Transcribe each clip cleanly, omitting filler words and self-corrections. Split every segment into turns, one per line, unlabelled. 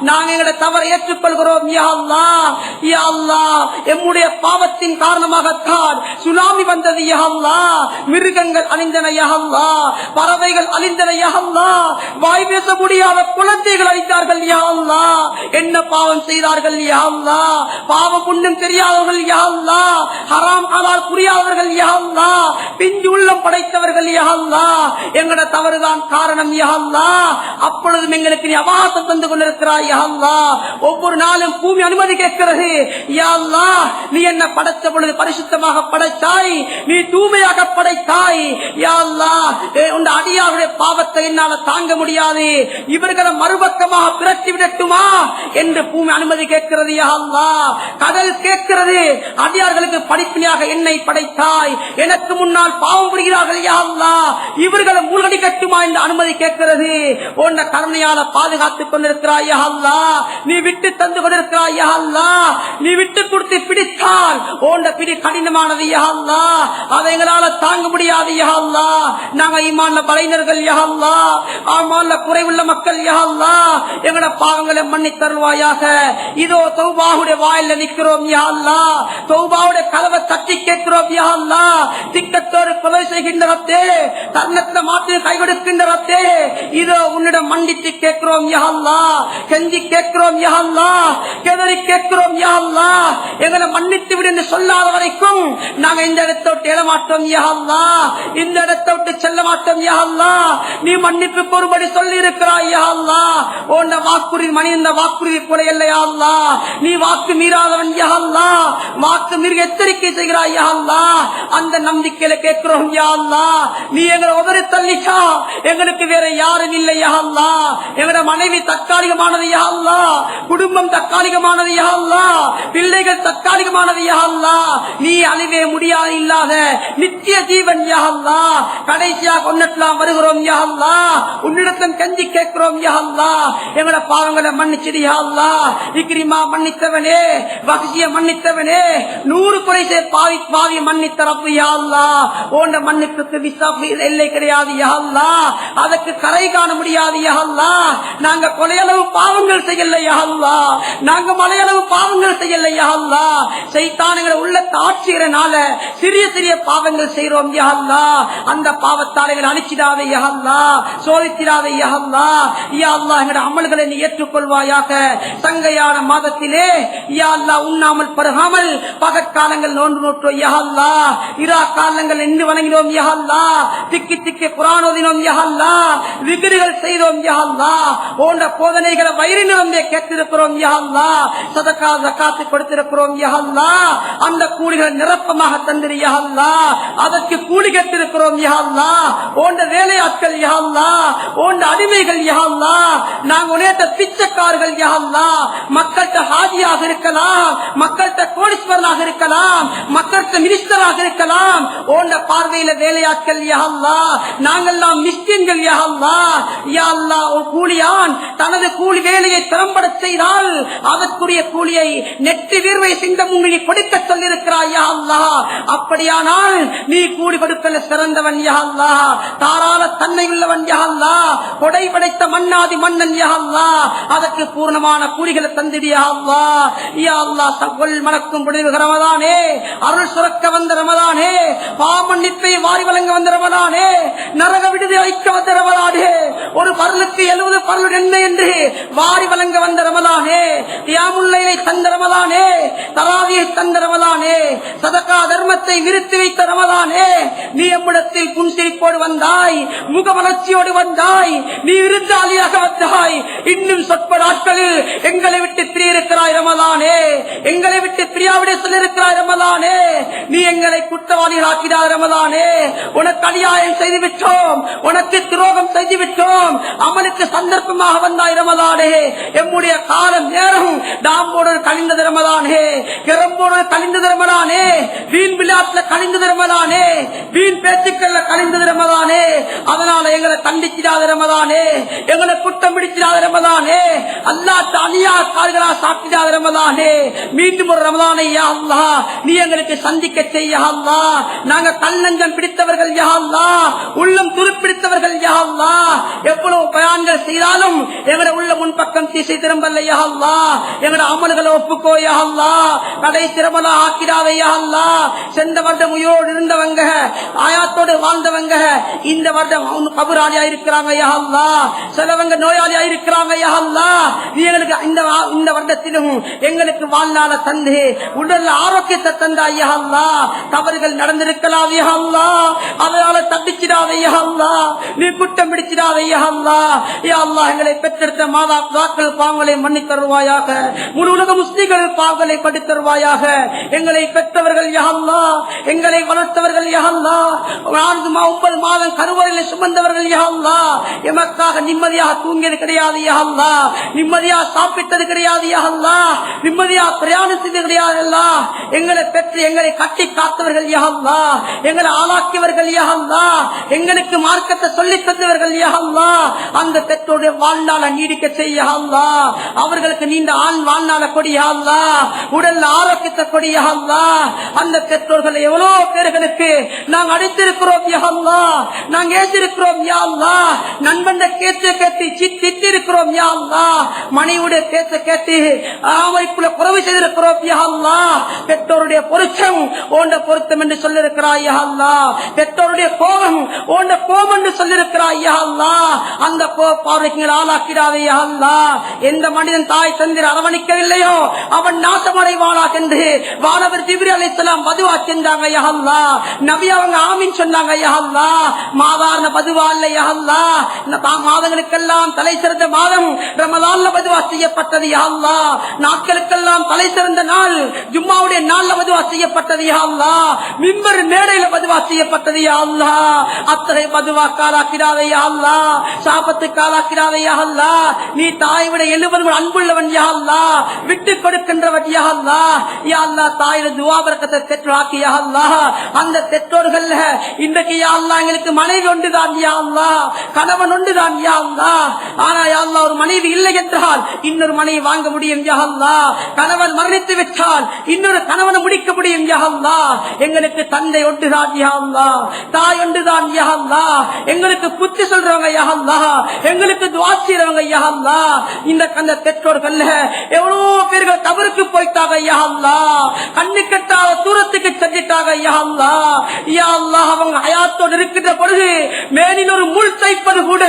நாங்கள் தவறை ஏற்றுக்கொள்கிறோம். எம்முடைய பாவத்தின் காரணமாகத்தான் சுனாமி வந்தது. மிருகங்கள் அழிந்தன, பறவைகள் அழிந்தன, வாய் பேச முடியாத குழந்தைகள் அழித்தார்கள். என்ன பாவம் செய்தார்கள்? பாவம் புண்ணியம் தெரியாதவர்கள், ஹராம் ஹலால் புரியாதவர்கள், பிஞ்சு உள்ளம் படைத்தவர்கள். எங்கட தவறுதான் காரணம். அப்பொழுதும் எங்களுக்கு நீ அவாசம் தந்து கொண்டிருக்கிறாய். ஒவ்வொரு நாளும் பூமி அனுமதி கேட்கிறது. நீ என்ன படைத்த பொழுது பரிசுத்தமாக படைத்தாய், நீ தூய்மையாக படைத்தாய். உன் அடியாருடைய பாவத்தை என்னால் தாங்க முடியாது, இவர்களை மறுபக்கமாக பிரட்டி விடட்டுமா என்று பூமி அனுமதி கேட்கிறது. கடல் கேட்கிறது, அடியார்களுக்கு படிப்பினையாக என்னை படைத்தாய், எனக்கு முன்னால் பாவம் புரிகிறார்கள், இவர்களை மூழ்கடி கட்டுமா என்று அனுமதி கேட்கிறது. உன்னை கருணையால பாதுகாத்துக் கொண்டிருக்கிறாய். நீ விட்டு தந்து கொண்டிருக்கிறாய். நீ விட்டு கொடுத்து பிடித்தால் உன்னை பிடி கடினமானது. அதை எங்களால தாங்க முடியாது. நாங்க ஈமான்ல பலைஞர்கள், ஆமான்ல குறைவுள்ள மக்கள். எங்கட பாவங்களை மன்னி தருவாயாக. இதோ தௌபாவுடைய வாயில நிற்கிறோம். தௌபாவுடைய கதவை தட்டி கேட்கிறோம். திக்கத்தோடு கொலை செய்கின்ற ரத்தே, தன்னத்தை மாற்றி கை கொடுக்கின்ற ரத்தே, இதோ உன்னிடம் மன்னித்து கேட்கிறோம். கெஞ்சி கேட்கிறோம். கெதறி கேட்கிறோம். எங்களை மன்னித்து விடு என்று சொல்லாத வரைக்கும் நாங்க இந்த இடத்தை விட்டு எழ மாட்டோம். இந்த இடத்தை விட்டு செல்ல மாட்டோம். நீ மன்னிப்பு பொறுபடி சொல்லி இருக்கிறாய். உன்ன வாக்குறுதி மணி இந்த வாக்குறுதி கூட இல்லையா? நீ வாக்கு மீறாதவன். வாக்கு மீறி எச்சரிக்கை செய்கிறாய். அந்த நம்பிக்கையில கேட்கிறோம். நீ எங்களை உதறி தள்ளிச்சா எங்களுக்கு வேற யாரும் இல்லை. எங்களோட மனைவி தற்காலிகமானது. குடும்பம் தற்காலிகமானது. பிள்ளைகள் தற்காலிகமானது. நீ அழிவே முடியாது இல்லாத நித்திய ஜீவன். கடைசியாக ஒன்னெல்லாம் வருகிறோம். உன்னிடத்தம் கஞ்சி கேட்கிறோம். எங்களோட பாவங்களை மன்னிச்சிடு. இக்ரிமா மன்னித்தவனே, வக்சிய மன்னித்தவனே, 100 குறை பாவி பாவி மன்னித்த ரப்பு. உன்ன மன்னிப்புக்கு எல்லை கிடையாது. அதற்கு கரை காண முடியாது. நாங்க கொலையளவு பாவங்கள் செய்யல. நாங்க மலையளவு பாவங்கள் செய்யல. சைத்தானுங்களை உள்ள ஆட்சியறனால சிறிய சிறிய பாவங்கள் செய்யறோம். அந்த பாவத்தாளைகள் அழிச்சிடாதே. சோதித்திடாதே. எங்கட அமல்களை நீ ஏற்றுக்கொள்வாயாக. சங்கையான மாதத்திலே உண்ணாமல் பருகாமல் பகற்காலங்கள் நோன்று நோற்றோம். இரா காலங்கள் நின்று வணங்கினோம். திக்கி திக்கி குரான் ஓதினோம். விகிரிகள் செய்தோம். போன்ற போதனைகளை வயிறு நிறந்தே கேட்டிருக்கிறோம். சதகா ஜகாத்து கொடுத்திருக்கிறோம். அந்த கூலிகளை நிரப்பமாக தந்திரி. அதற்கு கூலி கேட்டிருக்கிறோம். போன்ற வேலையாட்கள், போன்ற அடிமைகள், நாங்கள் உனேற்ற பிச்சைக்காரர்கள். மக்கள்கிட்ட ஹாஜியாக இருக்கலாம், மக்கள்கிட்ட கோடீஸ்வரனாக இருக்கலாம், மக்கள்கிட்ட மினிஸ்டராக இருக்கலாம். போன்ற பார்வையில வேலையாட்கள். நாங்கள் மிஸ்கின்கள். கூலியான் தனது கூலி வேலையை திறம்பட செய்தால் அதற்குரிய கூலியை நெற்றி வீர்வை சிந்த முன்னணி கொடுக்க சொல்லியிருக்கிறாய். அப்படியானால் நீ கூலி கொடுக்கல சிறந்தவன். தாராள தன்மை உள்ளவன். கொடை படைத்த மன்னாதி மன்னன். அதற்கு பூர்ணமான கூலிகளை தந்திடியா. மணக்கும் ரமதானே, அருள் சுரக்க வந்த ரமதானே, பாமன்னிப்பை வாரி வழங்க வந்த ரமதானே, நரக விடுதி வைக்க வந்த ரமதானே, ஒரு பரலுக்கு 70 பரல் என்ன என்று வாரி வழங்க வந்த ரமதானே, தியாமுல்லையை தந்த ரமதானே, தராவியை தந்த ரமதானே, சதகா தர்மத்தை நிறுத்தி வைத்த ரமதானே, நீ எம்மிடத்தில் புன்சிரிப்போடு வந்தாய், முக வளர்ச்சியோடு வந்தாய், நீ விருந்தாளியாக வந்தாய். இன்னும் சொற்ப நாட்களில் எங்களை விட்டு பிரியிருக்கிறாய் ரமதானே, எங்களை விட்டு பிரியாவிட சொல்லிருக்கிறாய் ரமதானே. நீ எங்களை குற்றவாளிகள் ஆக்கிறாய் ரமதானே. உனக்கு அநியாயம் செய்துவிட்டோம், உனக்கு துரோகம் செய்துவிட்டோம், அமலுக்கு சந்தர்ப்பமாக வந்தாய் ரமதானே. எம்முடைய காலம் நேரம் தாம்போடு கழிந்தது ரமதானே, கிரம்போடு கழிந்தது ரமதானே, வீண் விளையாட்டுல கழிந்தது ரமதானே, வீண் பேச்சுக்கள்ல கழிந்தது ரமதானே. அதனால எங்களை தண்டிச்சிடாத ரமதானே, எங்களை குற்றம் பிடிச்சிடாத ரமதானே, அல்லாஹ் அநியாயக்காரர்களா சாப்பிடாத ரமதானே. மீண்டும் ஒரு ரமதானை யா அல்லாஹ் நீ எங்களுக்கு சந்திக்க செய்ய அல்லாஹ். நாங்க கல்லஞ்சம் பிடித்தவர்கள் யா அல்லாஹ், உள்ளம் துருப்பிடித்தவர்கள் யா அல்லாஹ். எவ்வளவு பயான்கள் செய்தாலும் எங்களை உள்ள திசை திரும்பல்ல யா அல்லாஹ். எங்கட அமல்களை ஒப்புக்கோ யா அல்லாஹ். கடைசி ரமலான் ஆக்கிடாதே யா அல்லாஹ். சென்ற வருடம் உயிரோடு இருந்தவங்க, ஆயாத்தோடு வாழ்ந்தவங்க இந்த வருடம் கபராளியா இருக்கிறாங்க யா அல்லாஹ். சிலவங்க நோயாளியா இருக்கிறாங்க யா அல்லாஹ். நீ எங்களுக்கு இந்த வருடத்திலும் எங்களுக்கு வாழ்நாள தந்து உடல் ஆரோக்கியத்தை தந்தா யா அல்லாஹ். தவறுகள் நடந்திருக்கலாம் யா அல்லாஹ். அதனால தப்பிச்சிடாதே யா அல்லாஹ். நீ குற்றம் பிடிச்சிடாதே யா அல்லாஹ். யா அல்லாஹ் எங்களை பெற்றெடுத்த மாதாக்கள் பாவங்களை மன்னித் தருவாயாக. முழு உலக முஸ்லிம்கள் பாவங்களை படித்து தருவாயாக. எங்களை பெற்றவர்கள் யா அல்லாஹ், எங்களை வளர்த்தவர்கள் யா அல்லாஹ், 9 மாதம் கருவறையில் சுமந்தவர்கள் யா அல்லாஹ், எமக்காக நிம்மதியாக தூங்கியது கிடையாது யா அல்லாஹ், நிம்மதியாக சாப்பிட்டது கிடையாது யா அல்லாஹ், நிம்மதியாக பிரயாணம் செய்தது கிடையாது அல்லாஹ். எங்களை பெற்று எங்களை கட்டி காத்தவர்கள் யா அல்லாஹ், எங்களை ஆளாக்கியவர்கள் யா அல்லாஹ், எங்களுக்கு மார்க்கத்தை சொல்லித் தந்தவர்கள் யா அல்லாஹ். அந்த பெற்றோருடைய வாழ்நாள நீடிக்க செய்ய அல்லாஹ். அவர்களுக்கு நீண்ட வாழ்நாள கொடியா அல்லாஹ், உடல் ஆரோக்கியத்தை கொடியா அல்லாஹ். அந்த பெற்றோர்களை எவ்வளவு பேர்களுக்கு நாங்கள் அடித்திருக்கிறோம் யா அல்லாஹ், நாங்கள் ஏற்றிருக்கிறோம் யா அல்லாஹ். நண்பன் கேட்டு கேட்டு திட்டிருக்கிறோம் யா அல்லாஹ். மனைவியுடைய பேச்ச கேட்டு அமைப்புல குறவு செய்திருக்கிறோம் யா அல்லாஹ். பெற்றோருடைய பொருத்தம் ஓண்ட பொருத்தம் என்று சொல்லிருக்கிறாய் யா அல்லாஹ். பெற்றோருடைய கோபம் ஓண்ட கோபம் என்று சொல்லிருக்கிறாய் யா அல்லாஹ். அந்த பார்வைக்கு ஆளாக்கிறாவே யா அல்லாஹ். எந்த மனிதன் தாய் தந்திர அரவணைக்கவில்லையோ அவன் நாசமடைவானாக என்று வானவர் ஜிப்ரீல் அலைஹிஸ்ஸலாம் பதுவா செஞ்சாங்க யா அல்லாஹ். நபி அவங்க ஆமீன் சொன்னாங்க யா அல்லாஹ். மாதான பதுவா இல்ல யா அல்லாஹ். மாதங்களுக்கெல்லாம் தலை சிறந்த மாதம் ரமலான்ல பதுவா செய்யப்பட்டது யா அல்லாஹ். நாட்களுக்கெல்லாம் தலை சிறந்த நாள் ஜும்மாவுடைய நாள்ல பதுவா செய்யப்பட்டது யா அல்லாஹ். மிம்பர் மேடையில பதுவா செய்யப்பட்டது யா அல்லாஹ். அத்தகைய பதுவா காலாக்கிறாவே யா அல்லாஹ். சாபத்து காலாக்கிறாவே யா அல்லாஹ். நீ தாயை விட 70 அன்புள்ளவன் யா அல்லாஹ், விட்டு கொடுக்கின்றவன் யா அல்லாஹ். யா அல்லாஹ் தாயில துஆ பரக்கத்தை பெற்றாக்கி யா அல்லாஹ். அந்த பெற்றோர்கள் இன்றைக்கு யா அல்லாஹ் எங்களுக்கு மனைவி ஒன்றுதான் யா அல்லாஹ், கணவன் ஒன்றுதான் யா அல்லாஹ். ஆனா யா அல்லாஹ் ஒரு மனைவி இல்லை என்றால் இன்னொரு மனைவி வாங்க முடியும் யா அல்லாஹ். கணவன் மரணித்து விட்டால் இன்னொரு கணவனை முடிக்க முடியும் யா அல்லாஹ். எங்களுக்கு தந்தை ஒன்றுதான் யா அல்லாஹ், தாய் ஒன்றுதான் யா அல்லாஹ். எங்களுக்கு புத்தி சொல்றவங்க யா அல்லாஹ், எங்களுக்கு துஆ செய்றவங்க யா அல்லாஹ். இந்த கண்ட பெற்றோர்கள் எவ்வளவு பேர்கள் தவறுக்கு போயிட்டாங்க யா அல்லாஹ், கண்ணு கட்டாத தூரத்துக்கு செஞ்சிட்டாங்க யா அல்லாஹ். யா அல்லாஹ் அவங்க ஹயாத்தோடு இருக்கின்ற பொழுது மேலில் ஒரு முள் தைப்பது கூட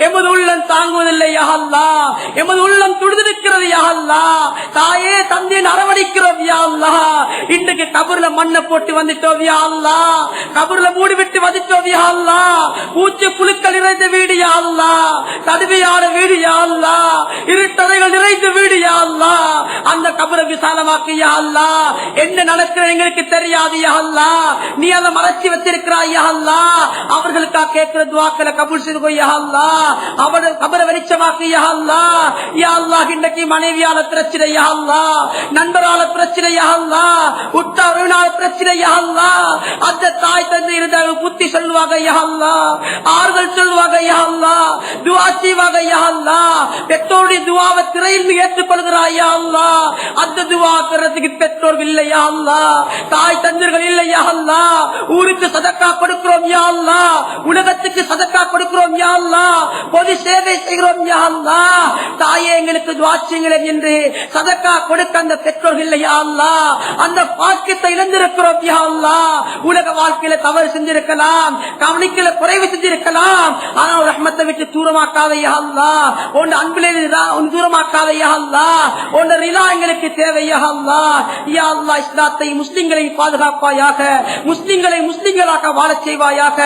எமது உள்ளம் தாங்குவதில்லை யா அல்லாஹ். எமது உள்ளம் துடிதிருக்கிறது யா அல்லாஹ். தாயே தந்தையின் அரவணைக்கிறோம் யா அல்லாஹ். இன்றைக்கு கபர்ல மண்ணை போட்டு வந்துட்டோம் யா அல்லாஹ், கபர்ல மூடி விட்டு வந்துட்டோம் யா அல்லாஹ். பூச்சி புழுக்கள் நிறைந்த வீடு யா அல்லாஹ், தடுமையான வீடு யா அல்லாஹ், இருட்டறைகள் நிறைந்த வீடு யா அல்லாஹ். அந்த கபரை விசாலமாக்கு யா அல்லாஹ். என்ன நடக்கிற எங்களுக்கு தெரியாது யா அல்லாஹ், நீ அதை மறைச்சி வச்சிருக்கிறாய் யா அல்லாஹ். அவர்களுக்காக கேட்கிற துஆக்களை கபூல் செய்து யா அல்லாஹ். அவர்கள் கபரை வெளிச்சமாக்கு யா அல்லாஹ். யா அல்லாஹ் இன்றைக்கு மனைவியால பிரச்சனை யா அல்லாஹ், நண்பரால பிரச்சனை யா அல்லாஹ், உற்றார் பிரச்சனை யா அல்லாஹ். அந்த தாய் தந்தை இருந்தால் புத்தி சொல்லுவாங்க யா அல்லாஹ், ஆறுதல் சொல்லுவாங்க யா அல்லாஹ், துஆ செய்வாங்க யா அல்லாஹ். பெற்றோருடைய துஆவை திரையில் ஏற்றுக்கொள்கிறாய் யா அல்லாஹ். அந்த துஆ பெறதுக்கு பெற்றோர்கள் இல்லை யா அல்லாஹ், தாய் தந்தைகள் இல்லை யா அல்லாஹ். ஊருக்கு சதக்கா கொடுக்கிறோம் யா அல்லாஹ், உலகத்துக்கு சதக்கா கொடுக்கிறோம் யா அல்லாஹ், பொது சேவை செய்கிறோம் யா அல்லாஹ். தாயே எங்களுக்கு துஆ செய்யுங்கள் என்று சதக்கா கொடுக்க அந்த பெற்றோர்கள் இல்லை யா அல்லாஹ். அந்த பாக்கியத்தை இழந்திருக்கிறோம் யா அல்லாஹ். உலக வாழ்க்கையில தவறு செஞ்சிருக்கலாம், கவனிக்கல குறைவு செஞ்சிருக்கலாம், ஆனால் ரஹ்மத்தை விட்டு தூரமாக்காத யா அல்லாஹ். உன் அன்பிலே தூரமாக்காத யா அல்லாஹ். உன் ரிலா எங்களுக்கு தேவை யா அல்லாஹ். யா அல்லாஹ் இஸ்லாத்தை முஸ்லிம்களை பாதுகாப்பாயாக, முஸ்லிம்களை முஸ்லிம்களாக வாழச் செய்வாயாக.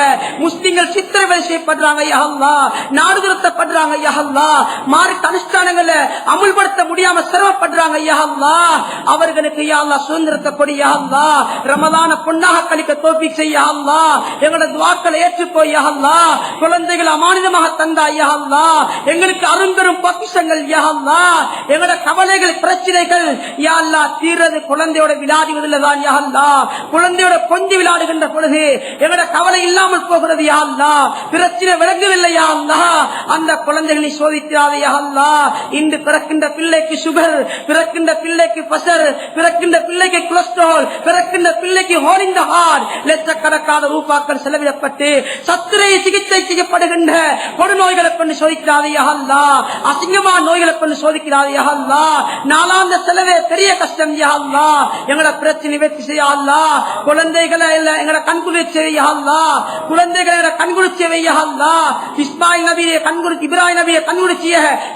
முஸ்லிம்கள் சித்திரவதை செய்யப்படுறாங்க யா அல்லாஹ், நாடு துரத்தப்படுறாங்க யா அல்லாஹ், மார்க்க அனுஷ்டானங்களை அமுல்படுத்த முடியாம சிரமப்படுறாங்க யா அல்லாஹ். அவர்களுக்கு யா அல்லாஹ் சுதந்திரத்தை கொடி யா அல்லாஹ். ரமலான பொன்னாக கழிக்க தௌஃபீக் செய்ய யா அல்லாஹ். எங்களோட துஆக்களை ஏற்றுக்கோ யா அல்லாஹ். குழந்தைகள் அமானிதமாக தந்தாய் யா அல்லாஹ். எங்களுக்கு அரும்பெரும் பொக்கிஷங்கள் யா அல்லாஹ். எங்களோட கவலைகள் பிரச்சனைகள் யா அல்லாஹ் தீர்றது குழந்தையோட விளையாடுவதில்தான் யா அல்லாஹ். குழந்தையோட கொஞ்சி விளையாடுகின்ற பொழுது எங்களோட கவலை இல்லாமல் போகிறது யா அல்லாஹ். பிரச்சனை விளங்கவில்லை யா அல்லாஹ். அந்த குழந்தைகளை சோதிக்கிறாதே யா அல்லாஹ். இன்று பிறக்கின்ற பிள்ளைக்கு சுகர், பிறக்கின்ற பிள்ளைக்கு பிரஷர், பிறக்கின்ற பிள்ளைக்கு கொலஸ்ட்ரால், பிறக்கின்ற பிள்ளைக்கு ஹோல் இன் தி ஹார்ட், லட்சக்கணக்கான ரூபாக்கள் செலவிடப்பட்டு சத்திரை சிகிச்சை செய்யப்படுகின்ற கொடுநோய்களை கொண்டு சோதிக்கிறாதே யா அல்லாஹ். அசிங்கமான கொரோனா நோய்களை கொண்டு சோதிக்கிறார் யா அல்லாஹ். நாளாந்த செலவே பெரிய கஷ்டம் யா அல்லாஹ். எங்களோட பிரச்சனை நிவர்த்தி செய்ய அல்லாஹ். குழந்தைகளை எங்களோட கண்குளிர்ச்சி யா அல்லாஹ். குழந்தைகளை கண்குளிர்ச்சி யா அல்லாஹ். இஸ்மாயில் நபியை கண்குளிர்ச்சி, இப்ராஹிம் நபியை கண்குளிர்ச்சிய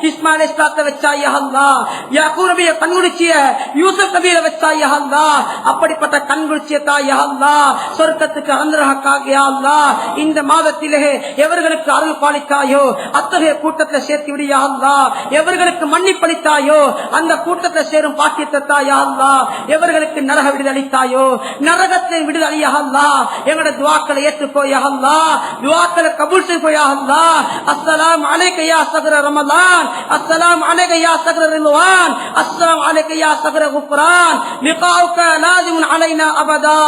இஸ்மாயில் இஸ்லாத்தை வச்சா யா அல்லாஹ். யாக்கூப் நபியை கண்குளிர்ச்சிய யூசுப் நபியை வச்சா யா அல்லாஹ். அப்படிப்பட்ட கண்குளிர்ச்சியத்தா யா அல்லாஹ். சொர்க்கத்துக்கு அந்தரகாக யா அல்லாஹ். இந்த மாதத்திலே எவர்களுக்கு அருள் பாலித்தாயோ அத்தகைய கூட்டத்தில் சேர்த்து விடியா அல்லாஹ். எவர்களுக்கு மன்னிப்பளித்தாயோ அந்த கூட்டத்தை சேரும் பாக்கியத்தை யா அல்லாஹ். எவர்களுக்கு நரக விடுதலை அளித்தாயோ நரகத்தை விடுதலை யா அல்லாஹ். எங்களுடைய துஆக்களை ஏற்றுக்கோ யா அல்லாஹ். துஆக்களை கபூல் செய்யோ யா அல்லாஹ். அஸ்ஸலாமு அலைக யா ஷஹ்ர ரமலான், அஸ்ஸலாமு அலைக யா ஷஹ்ர ரில்வான், அஸ்ஸலாமு அலைக யா ஷஹ்ர குஃப்ரான், லிகாஉக லாஸிமுன் அலைனா அபதா.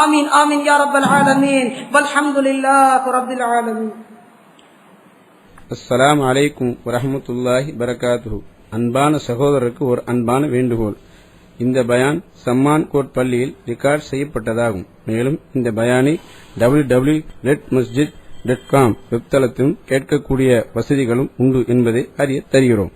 ஆமீன் ஆமீன் யா ரப்பல் ஆலமீன். வல்ஹம்துலில்லாஹி ரப்பில் ஆலமீன்.
அஸ்ஸலாமு அலைக்கும் வரஹ்மத்துல்லாஹி பரகாத்துஹு. அன்பான சகோதரருக்கு ஒரு அன்பான வேண்டுகோள். இந்த பயான் சம்மான் கோட் பள்ளியில் ரெக்கார்ட் செய்யப்பட்டதாகும். மேலும் இந்த பயானை www.netmasjid.com வெப்தளத்திலும் கேட்கக்கூடிய வசதிகளும் உண்டு என்பதை அறிய தருகிறோம்.